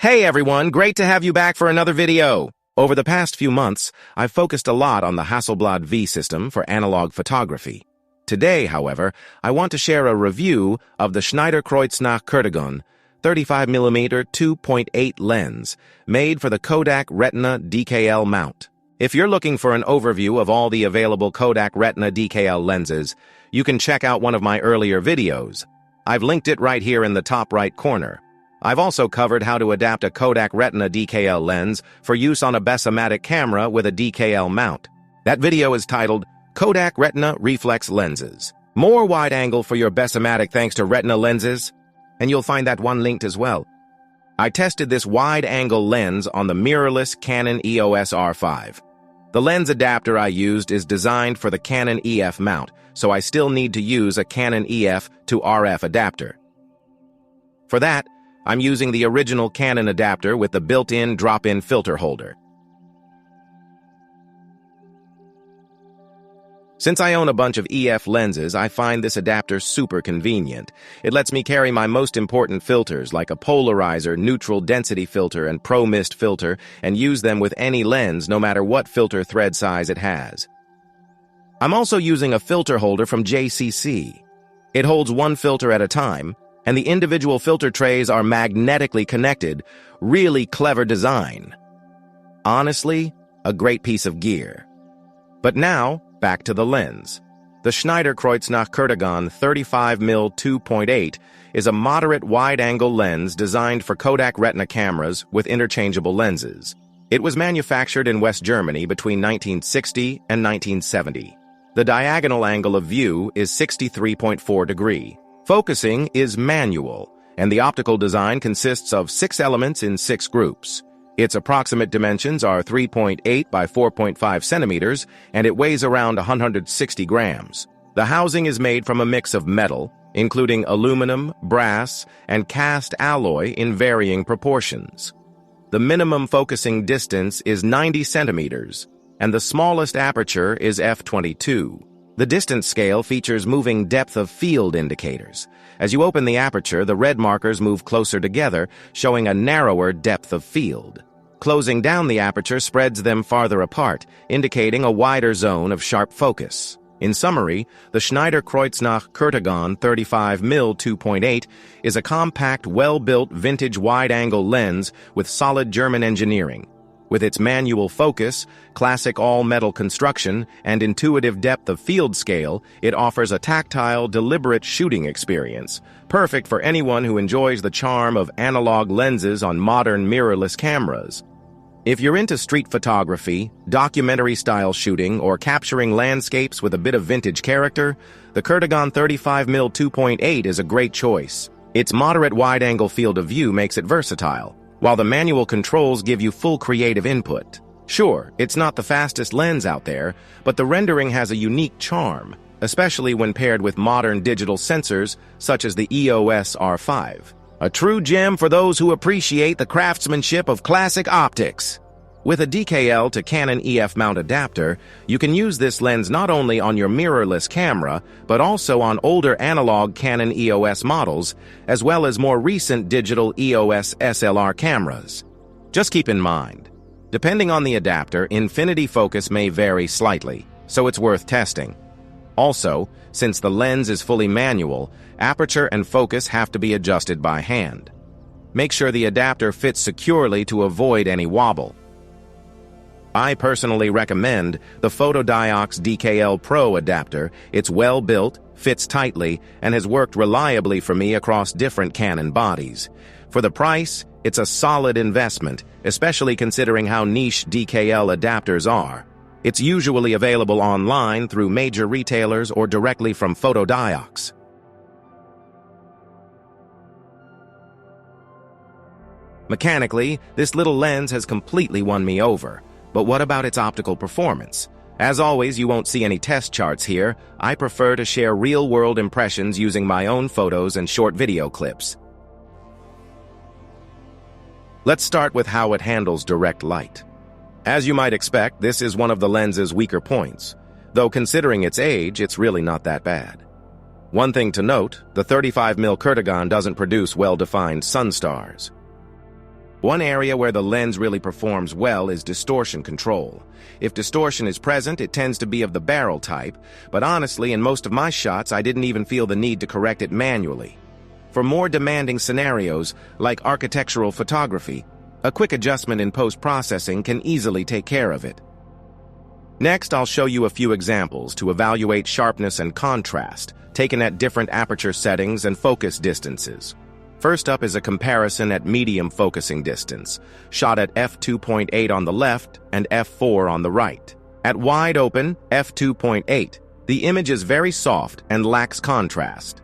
Hey everyone, great to have you back for another video. Over the past few months, I've focused a lot on the Hasselblad V system for analog photography. Today, however, I want to share a review of the Schneider-Kreuznach Curtagon 35mm 2.8 lens made for the Kodak Retina DKL mount. If you're looking for an overview of all the available Kodak Retina DKL lenses, you can check out one of my earlier videos. I've linked it right here in the top right corner. I've also covered how to adapt a Kodak Retina DKL lens for use on a Bessomatic camera with a DKL mount. That video is titled Kodak Retina Reflex Lenses. More wide angle for your Bessomatic thanks to Retina lenses, and you'll find that one linked as well. I tested this wide-angle lens on the mirrorless Canon EOS R5. The lens adapter I used is designed for the Canon EF mount, so I still need to use a Canon EF to RF adapter. For that, I'm using the original Canon adapter with the built-in drop-in filter holder. Since I own a bunch of EF lenses, I find this adapter super convenient. It lets me carry my most important filters like a polarizer, neutral density filter, and pro mist filter and use them with any lens no matter what filter thread size it has. I'm also using a filter holder from JCC. It holds one filter at a time, and the individual filter trays are magnetically connected. Really clever design. Honestly, a great piece of gear. But now, back to the lens. The Schneider-Kreuznach Curtagon 35mm 2.8 is a moderate wide-angle lens designed for Kodak Retina cameras with interchangeable lenses. It was manufactured in West Germany between 1960 and 1970. The diagonal angle of view is 63.4 degrees. Focusing is manual, and the optical design consists of 6 elements in 6 groups. Its approximate dimensions are 3.8 by 4.5 centimeters, and it weighs around 160 grams. The housing is made from a mix of metal, including aluminum, brass, and cast alloy in varying proportions. The minimum focusing distance is 90 centimeters, and the smallest aperture is f/22. The distance scale features moving depth of field indicators. As you open the aperture, the red markers move closer together, showing a narrower depth of field. Closing down the aperture spreads them farther apart, indicating a wider zone of sharp focus. In summary, the Schneider-Kreuznach Curtagon 35mm 2.8 is a compact, well-built vintage wide-angle lens with solid German engineering. With its manual focus, classic all-metal construction, and intuitive depth of field scale, it offers a tactile, deliberate shooting experience, perfect for anyone who enjoys the charm of analog lenses on modern mirrorless cameras. If you're into street photography, documentary-style shooting, or capturing landscapes with a bit of vintage character, the Curtagon 35mm 2.8 is a great choice. Its moderate wide-angle field of view makes it versatile, while the manual controls give you full creative input. Sure, it's not the fastest lens out there, but the rendering has a unique charm, especially when paired with modern digital sensors such as the EOS R5. A true gem for those who appreciate the craftsmanship of classic optics. With a DKL to Canon EF mount adapter, you can use this lens not only on your mirrorless camera, but also on older analog Canon EOS models, as well as more recent digital EOS SLR cameras. Just keep in mind, depending on the adapter, infinity focus may vary slightly, so it's worth testing. Also, since the lens is fully manual, aperture and focus have to be adjusted by hand. Make sure the adapter fits securely to avoid any wobble. I personally recommend the Fotodiox DKL Pro adapter. It's well-built, fits tightly, and has worked reliably for me across different Canon bodies. For the price, it's a solid investment, especially considering how niche DKL adapters are. It's usually available online through major retailers or directly from Fotodiox. Mechanically, this little lens has completely won me over. But what about its optical performance? As always, you won't see any test charts here. I prefer to share real-world impressions using my own photos and short video clips. Let's start with how it handles direct light. As you might expect, this is one of the lens's weaker points, though considering its age, it's really not that bad. One thing to note, the 35mm Curtagon doesn't produce well-defined sun stars. One area where the lens really performs well is distortion control. If distortion is present, it tends to be of the barrel type, but honestly, in most of my shots, I didn't even feel the need to correct it manually. For more demanding scenarios, like architectural photography, a quick adjustment in post-processing can easily take care of it. Next, I'll show you a few examples to evaluate sharpness and contrast, taken at different aperture settings and focus distances. First up is a comparison at medium focusing distance, shot at f2.8 on the left and f4 on the right. At wide open, f2.8, the image is very soft and lacks contrast.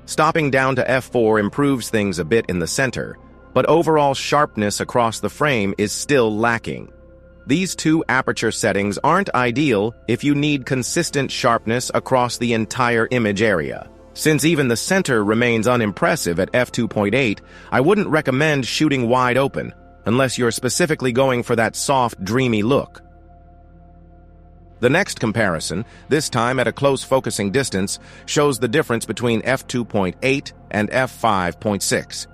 Stopping down to f4 improves things a bit in the center, but overall sharpness across the frame is still lacking. These two aperture settings aren't ideal if you need consistent sharpness across the entire image area. Since even the center remains unimpressive at f2.8, I wouldn't recommend shooting wide open, unless you're specifically going for that soft, dreamy look. The next comparison, this time at a close focusing distance, shows the difference between f2.8 and f5.6.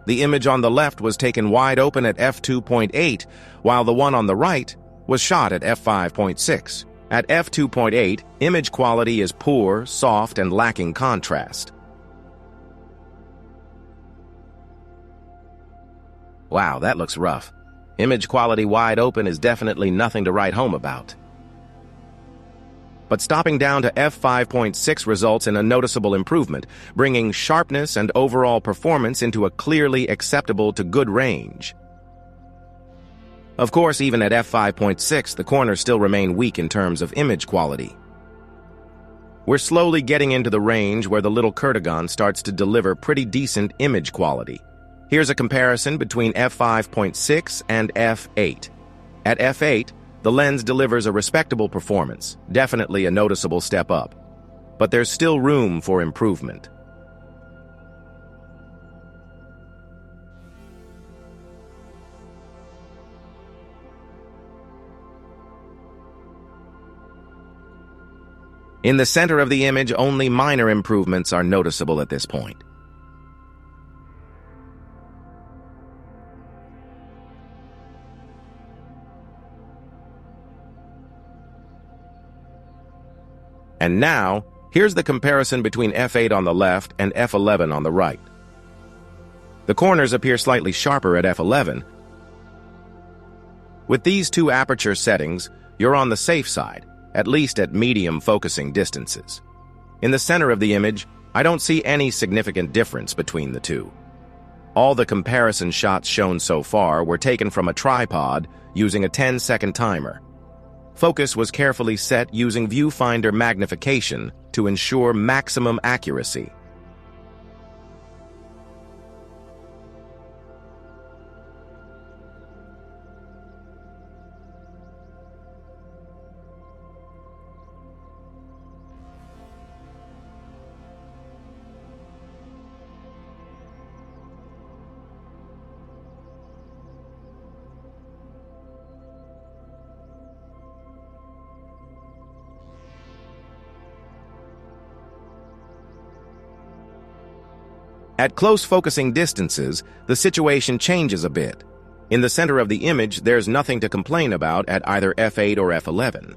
The image on the left was taken wide open at f2.8, while the one on the right was shot at f5.6. At f2.8, image quality is poor, soft, and lacking contrast. Wow, that looks rough. Image quality wide open is definitely nothing to write home about. But stopping down to f5.6 results in a noticeable improvement, bringing sharpness and overall performance into a clearly acceptable to good range. Of course, even at f5.6, the corners still remain weak in terms of image quality. We're slowly getting into the range where the little Curtagon starts to deliver pretty decent image quality. Here's a comparison between f5.6 and f8. At f8, the lens delivers a respectable performance, definitely a noticeable step up. But there's still room for improvement. In the center of the image, only minor improvements are noticeable at this point. And now, here's the comparison between f8 on the left and f11 on the right. The corners appear slightly sharper at f11. With these two aperture settings, you're on the safe side, at least at medium focusing distances. In the center of the image, I don't see any significant difference between the two. All the comparison shots shown so far were taken from a tripod using a 10-second timer. Focus was carefully set using viewfinder magnification to ensure maximum accuracy. At close focusing distances, the situation changes a bit. In the center of the image, there's nothing to complain about at either f8 or f11.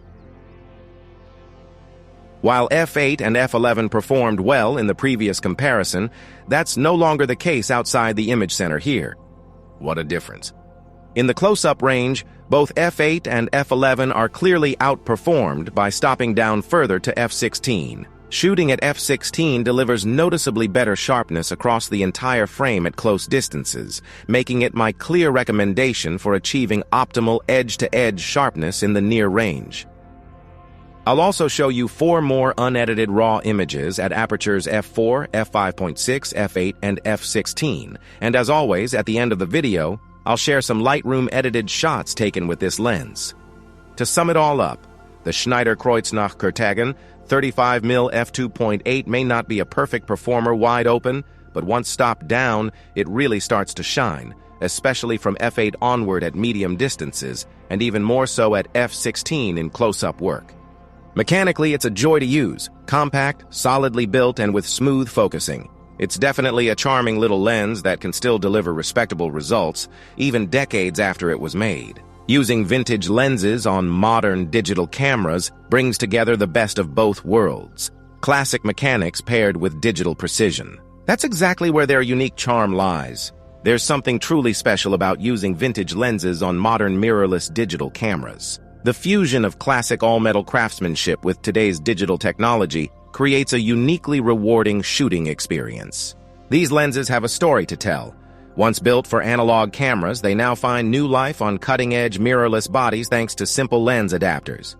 While f8 and f11 performed well in the previous comparison, that's no longer the case outside the image center here. What a difference. In the close-up range, both f8 and f11 are clearly outperformed by stopping down further to f16. Shooting at f16 delivers noticeably better sharpness across the entire frame at close distances, making it my clear recommendation for achieving optimal edge-to-edge sharpness in the near range. I'll also show you 4 more unedited raw images at apertures f4, f5.6, f8, and f16, and as always, at the end of the video, I'll share some Lightroom-edited shots taken with this lens. To sum it all up, the Schneider-Kreuznach Curtagon 35mm f2.8 may not be a perfect performer wide open, but once stopped down, it really starts to shine, especially from f8 onward at medium distances, and even more so at f16 in close-up work. Mechanically, it's a joy to use, compact, solidly built, and with smooth focusing. It's definitely a charming little lens that can still deliver respectable results, even decades after it was made. Using vintage lenses on modern digital cameras brings together the best of both worlds. Classic mechanics paired with digital precision. That's exactly where their unique charm lies. There's something truly special about using vintage lenses on modern mirrorless digital cameras. The fusion of classic all-metal craftsmanship with today's digital technology creates a uniquely rewarding shooting experience. These lenses have a story to tell. Once built for analog cameras, they now find new life on cutting-edge mirrorless bodies thanks to simple lens adapters.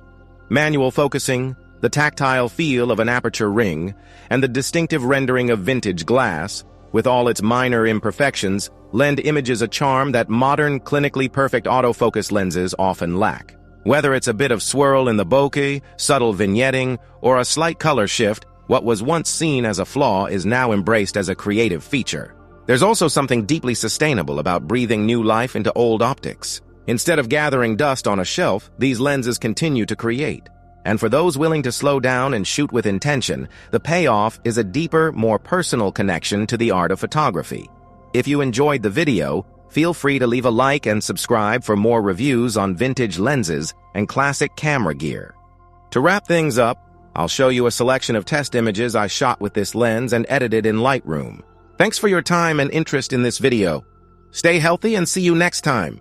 Manual focusing, the tactile feel of an aperture ring, and the distinctive rendering of vintage glass, with all its minor imperfections, lend images a charm that modern, clinically perfect autofocus lenses often lack. Whether it's a bit of swirl in the bokeh, subtle vignetting, or a slight color shift, what was once seen as a flaw is now embraced as a creative feature. There's also something deeply sustainable about breathing new life into old optics. Instead of gathering dust on a shelf, these lenses continue to create. And for those willing to slow down and shoot with intention, the payoff is a deeper, more personal connection to the art of photography. If you enjoyed the video, feel free to leave a like and subscribe for more reviews on vintage lenses and classic camera gear. To wrap things up, I'll show you a selection of test images I shot with this lens and edited in Lightroom. Thanks for your time and interest in this video. Stay healthy and see you next time.